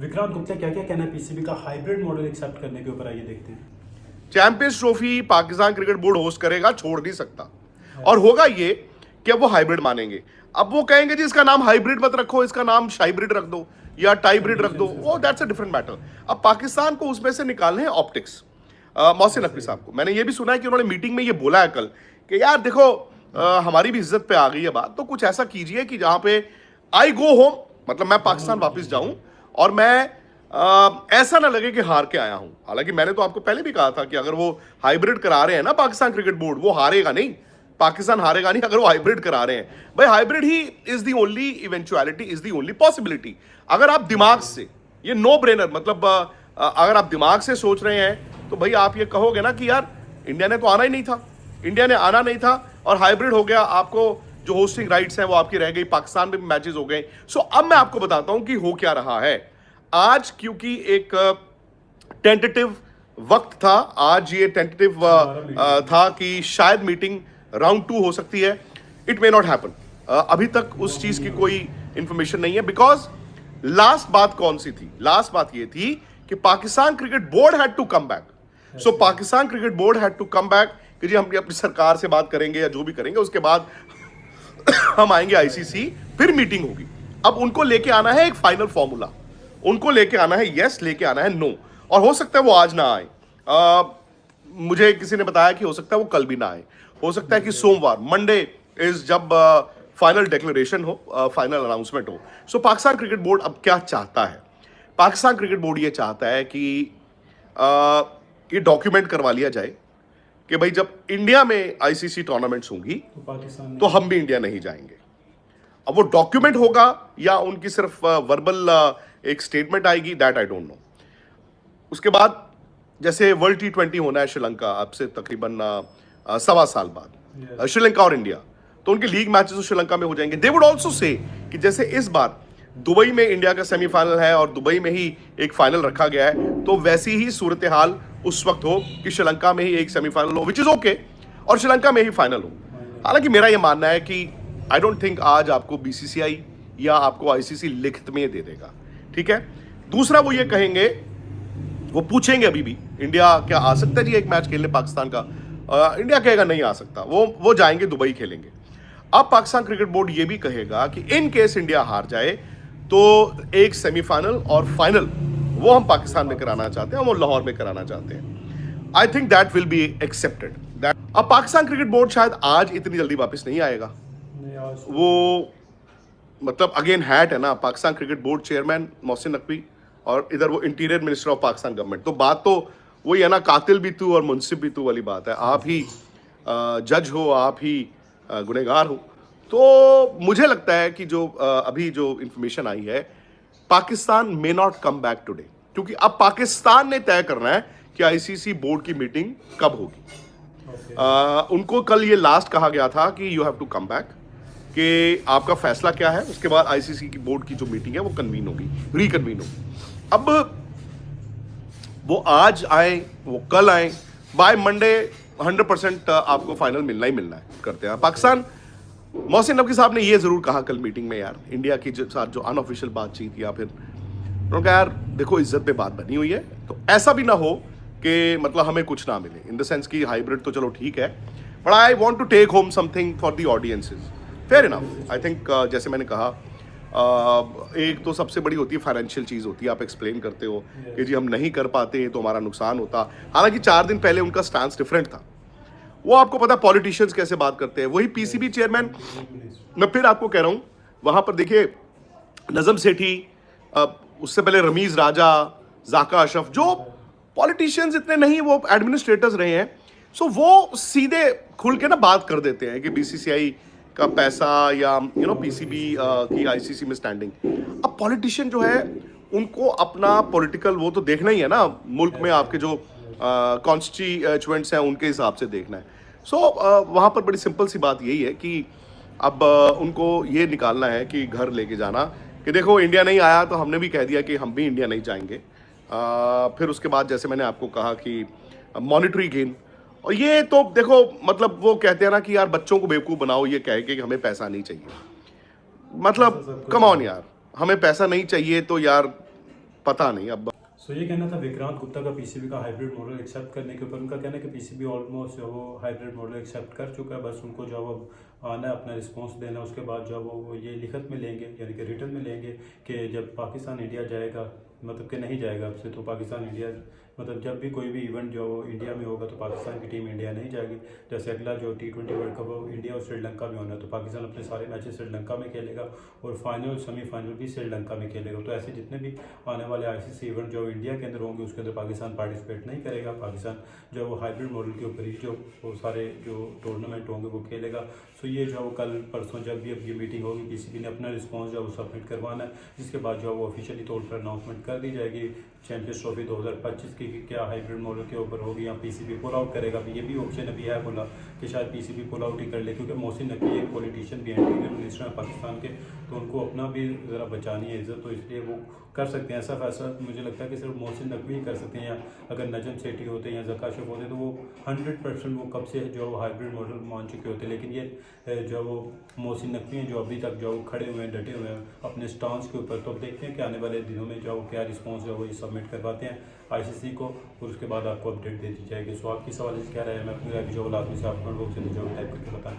विक्रांत गुप्ता क्या क्या कहना है पीसीबी का हाइब्रिड मॉडल एक्सेप्ट करने के ऊपर, आइए देखते हैं। Champions trophy Pakistan cricket board host करेगा, छोड़ नहीं सकता। और होगा ये कि अब वो हाइब्रिड मानेंगे। अब वो कहेंगे जी इसका नाम हाइब्रिड मत रखो, इसका नाम शाइब्रिड रख दो या टाइब्रिड रख दो, वो दैट्स अ डिफरेंट मैटर। अब पाकिस्तान को उसमें से निकालने हैं ऑप्टिक्स। मोहसिन नकवी साहब को मैंने ये भी सुना है कि उन्होंने मीटिंग में ये बोला है कल कि यार देखो हमारी भी इज्जत पे आ गई है बात, तो कुछ ऐसा कीजिए कि जहां पे आई गो होम, मतलब मैं पाकिस्तान वापस जाऊं और मैं ऐसा ना लगे कि हार के आया हूं। हालांकि मैंने तो आपको पहले भी कहा था कि अगर वो हाइब्रिड करा रहे हैं ना पाकिस्तान क्रिकेट बोर्ड, वो हारेगा नहीं, पाकिस्तान हारेगा नहीं अगर वो हाइब्रिड करा रहे हैं। भाई hybrid he is the only eventuality, is the only possibility. अगर आप दिमाग से, ये नो ब्रेनर, मतलब अगर आप दिमाग से सोच रहे हैं तो भाई आप ये कहोगे ना कि यार इंडिया ने तो आना ही नहीं था, इंडिया ने आना नहीं था और हाइब्रिड हो गया, आपको जो होस्टिंग राइट्स हैं वो आपकी रह गई, पाकिस्तान में भी मैचेस हो गए। सो अब मैं आपको बताता हूं कि हो क्या रहा है आज, क्योंकि एक टेंटेटिव वक्त था आज, ये टेंटेटिव था कि शायद मीटिंग राउंड 2 हो सकती है। इट मे नॉट हैपन, अभी तक उस चीज की कोई इंफॉर्मेशन नहीं है। बिकॉज लास्ट बात कौन सी थी? लास्ट बात ये थी कि Pakistan cricket board had to come back. So Pakistan cricket board had to come back कि जी हम अपनी सरकार से बात करेंगे या जो भी करेंगे, उसके बाद हम आएंगे आईसीसी, फिर मीटिंग होगी। अब उनको लेके आना है एक फाइनल फॉर्मूला, उनको लेके आना है यस, लेके आना है नो, और हो सकता है वो आज ना आए। मुझे किसी ने बताया कि हो सकता है वो कल भी ना आए, हो सकता है कि सोमवार, मंडे इज जब फाइनल डिक्लेरेशन हो, फाइनल अनाउंसमेंट हो। सो पाकिस्तान क्रिकेट बोर्ड अब क्या चाहता है? पाकिस्तान क्रिकेट बोर्ड ये चाहता है कि ये डॉक्यूमेंट करवा लिया जाए कि भाई जब इंडिया में आईसीसी टूर्नामेंट्स होंगी तो हम भी इंडिया नहीं जाएंगे। अब वो डॉक्यूमेंट होगा या उनकी सिर्फ वर्बल एक स्टेटमेंट आएगी, दैट आई डोंट नो। उसके बाद जैसे वर्ल्ड T20 होना है श्रीलंका अब से तकरीबन 1.25 साल बाद, श्रीलंका और इंडिया, तो उनके लीग मैचेस तो श्रीलंका में हो जाएंगे। दे वुड ऑल्सो से कि जैसे इस बार दुबई में इंडिया का सेमीफाइनल है और दुबई में ही एक फाइनल रखा गया है, तो वैसी ही सूरत हाल उस वक्त हो कि श्रीलंका में ही एक सेमीफाइनल हो, विच इज ओके, और श्रीलंका में ही फाइनल हो। हालांकि मेरा यह मानना है कि आई डोंट थिंक आज आपको बीसीसीआई या आपको आईसीसी लिखित में दे देगा, ठीक है। दूसरा वो ये कहेंगे, वो पूछेंगे अभी भी इंडिया क्या आ सकता है जी एक मैच खेलने पाकिस्तान का, इंडिया कहेगा नहीं आ सकता, वो जाएंगे दुबई खेलेंगे। अब पाकिस्तान क्रिकेट बोर्ड ये भी कहेगा कि इन केस इंडिया हार जाए तो एक सेमीफाइनल और फाइनल वो हम पाकिस्तान में कराना चाहते हैं, वो लाहौर में कराना चाहते हैं। I think that will be accepted. अब पाकिस्तान क्रिकेट बोर्ड शायद आज इतनी जल्दी वापस नहीं आएगा, वो मतलब अगेन हैट है ना, Pakistan cricket board chairman Mohsin Naqvi और इधर वो interior minister of Pakistan government, तो बात तो वही है ना, कातिल भी तू और मुंसिफ भी तू वाली बात है। आप ही जज हो, आप ही गुनहगार हो। तो मुझे लगता है कि जो अभी जो इंफॉर्मेशन आई है, Pakistan may not come back today, क्योंकि अब पाकिस्तान ने तय करना है कि आईसीसी बोर्ड की मीटिंग कब होगी। उनको कल ये लास्ट कहा गया था कि you have to come back, कि आपका फैसला क्या है, उसके बाद आईसीसी की बोर्ड की जो मीटिंग है वो कन्वीन होगी, रिकन्वीन होगी। अब वो आज आए, वो कल आए, बाय मंडे 100% आपको फाइनल मिलना ही मिलना है, करते हैं पाकिस्तान। मोहसिन नकवी साहब ने ये जरूर कहा कल मीटिंग में, यार इंडिया की साथ जो अनऑफिशियल बातचीत या फिर उन्होंने कहा यार देखो इज्जत पे बात बनी हुई है, तो ऐसा भी ना हो कि मतलब हमें कुछ ना मिले, इन द सेंस की हाइब्रिड तो चलो ठीक है, but I want to take home something for the audiences. Fair enough, I think जैसे मैंने कहा, एक तो सबसे बड़ी होती है फाइनेंशियल चीज़ होती है, आप एक्सप्लेन करते हो कि जी हम नहीं कर पाते तो हमारा नुकसान होता। हालांकि 4 दिन पहले उनका स्टांस डिफरेंट था, वो आपको पता पॉलिटिशियंस कैसे बात करते हैं। वही पीसीबी चेयरमैन, मैं फिर आपको कह रहा हूँ, वहाँ पर देखिए नजम सेठी, उससे पहले रमीज राजा, जाका अशरफ, जो पॉलिटिशियंस इतने नहीं, वो एडमिनिस्ट्रेटर्स रहे हैं। सो वो सीधे खुल के ना बात कर देते हैं कि बीसीसीआई का पैसा या पीसीबी की आईसीसी में स्टैंडिंग। अब पॉलिटिशियन जो है उनको अपना पॉलिटिकल वो तो देखना ही है ना, मुल्क में आपके जो कॉन्स्टिट्यूएंट्स हैं उनके हिसाब से देखना है। सो वहाँ पर बड़ी सिंपल सी बात यही है कि अब उनको ये निकालना है कि घर लेके जाना कि देखो इंडिया नहीं आया तो हमने भी कह दिया कि हम भी इंडिया नहीं जाएंगे। फिर उसके बाद जैसे मैंने आपको कहा कि मॉनिटरी गेन, और ये तो देखो मतलब वो कहते हैं ना कि यार बच्चों को बेवकूफ़ बनाओ ये कह के कि हमें पैसा नहीं चाहिए। मतलब कम ऑन यार, हमें पैसा नहीं चाहिए तो यार पता नहीं अब। सो ये कहना था विक्रांत गुप्ता का पीसीबी का हाइब्रिड मॉडल एक्सेप्ट करने के ऊपर। उनका कहना है कि पीसीबी ऑलमोस्ट जो वो हाइब्रिड मॉडल एक्सेप्ट कर चुका है, बस उनको जो वो आना है, अपना रिस्पॉन्स देना, उसके बाद जो वो ये लिखत में लेंगे, यानी कि रिटर्न में लेंगे कि जब पाकिस्तान इंडिया जाएगा, मतलब कि नहीं जाएगा अब से, तो पाकिस्तान इंडिया मतलब जब भी कोई भी इवेंट जो इंडिया में होगा तो पाकिस्तान की टीम इंडिया नहीं जाएगी। जैसे अगला जो T20 वर्ल्ड कप हो इंडिया और श्रीलंका में होना है, तो पाकिस्तान अपने सारे मैचेस श्रीलंका में खेलेगा और फाइनल सेमीफाइनल भी श्रीलंका में खेलेगा। तो ऐसे जितने भी आने वाले आईसीसी इवेंट जो इंडिया के अंदर होंगे उसके अंदर पाकिस्तान पार्टिसिपेट नहीं करेगा। पाकिस्तान जो वो हाइब्रिड मॉडल के ऊपर ही जो वो सारे जो टूर्नामेंट होंगे वो खेलेगा। सो ये जो कल परसों जब भी अब ये मीटिंग होगी, पीसीबी ने अपना रिस्पॉन्स जो वो सबमिट करवाना है, जिसके बाद जो वो ऑफिशियली तौर पर अनाउंसमेंट कर दी जाएगी चैंपियंस ट्रॉफी 2025 की क्या हाइब्रिड मॉडल के ऊपर होगी या पीसीबी पुल आउट करेगा। अभी ये भी ऑप्शन अभी है बोला कि शायद पीसीबी पुल आउट ही कर ले, क्योंकि मोहसिन नकवी एक पॉलिटिशियन भी इंटीरियर मिनिस्टर है पाकिस्तान के, तो उनको अपना भी ज़रा बचानी है इज्जत, तो इसलिए वो कर सकते हैं ऐसा फैसला। मुझे लगता है कि सिर्फ मोहसिन नकवी ही कर सकते हैं, या अगर नजम सेठी होते हैं या जकाशफ होते तो वो 100% वो कब से जो हाइब्रिड मॉडल मान चुके होते। लेकिन ये जो वो मोहसिन नकवी हैं जो अभी तक जो खड़े हुए हैं, डटे हुए हैं अपने स्टांस के ऊपर। तो अब देखते हैं कि आने वाले दिनों में जो क्या रिस्पॉन्स है वो ये सबमिट करवाते हैं आईसीसी को, और उसके बाद आपको अपडेट दे दी जाएगी। सो आपकी सवाल क्या रहा है, मैं अपनी राय जो आदमी से आप लोग से टाइप करके बताएं।